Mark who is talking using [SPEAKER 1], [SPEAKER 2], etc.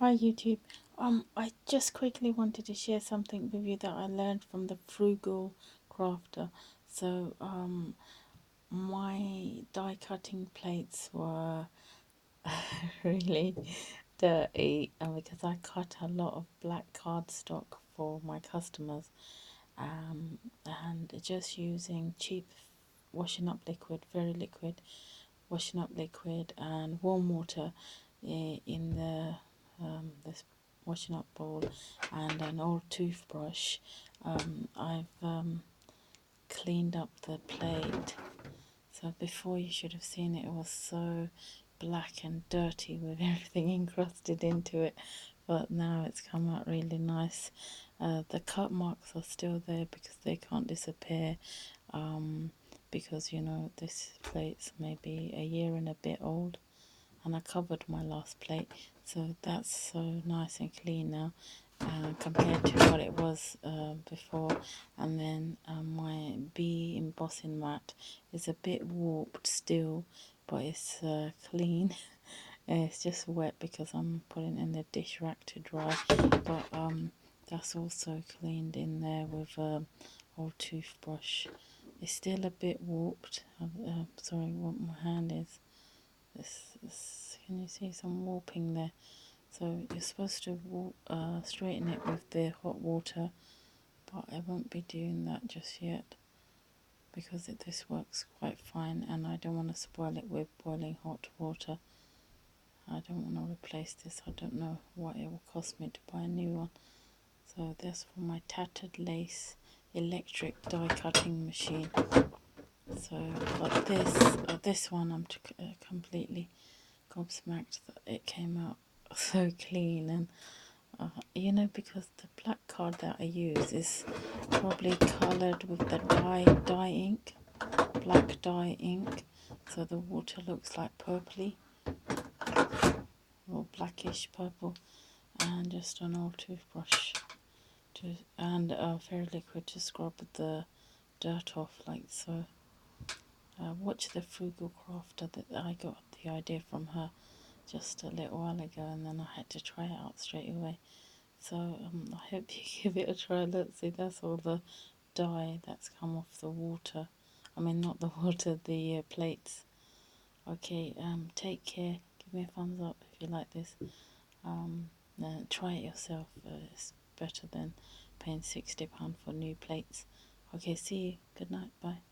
[SPEAKER 1] Hi YouTube. I just quickly wanted to share something with you that I learned from the Frugal Crafter. So, my die cutting plates were really dirty, because I cut a lot of black cardstock for my customers, and just using cheap washing up liquid, very liquid washing up liquid and warm water in the this washing up bowl and an old toothbrush. I've cleaned up the plate. So before, you should have seen it, it was so black and dirty with everything encrusted into it, but now it's come out really nice. The cut marks are still there because they can't disappear, because this plate's maybe a year and a bit old, and I covered my last plate, so that's so nice and clean now, compared to what it was before. And then my bee embossing mat is a bit warped still, but it's clean. It's just wet because I'm putting it in the dish rack to dry, but that's also cleaned in there with old toothbrush. It's still a bit warped. Sorry, what my hand is. Can you see some warping there? So you're supposed to straighten it with the hot water, but I won't be doing that just yet because this works quite fine, and I don't want to spoil it with boiling hot water. I don't want to replace this. I don't know what it will cost me to buy a new one. So that's for my tattered lace electric die cutting machine. So, but this one, I'm completely gobsmacked that it came out so clean. And because the black card that I use is probably colored with the dye ink, black dye ink, so the water looks like purpley or blackish purple. And just an old toothbrush and a fairy liquid to scrub the dirt off, like so. Watch the Frugal Crafter, that I got the idea from her just a little while ago, and then I had to try it out straight away. So I hope you give it a try. Let's see, that's all the dye that's come off the water. I mean, not the water, the plates. Okay, take care. Give me a thumbs up if you like this. Try it yourself. It's better than paying £60 for new plates. Okay, see you. Good night. Bye.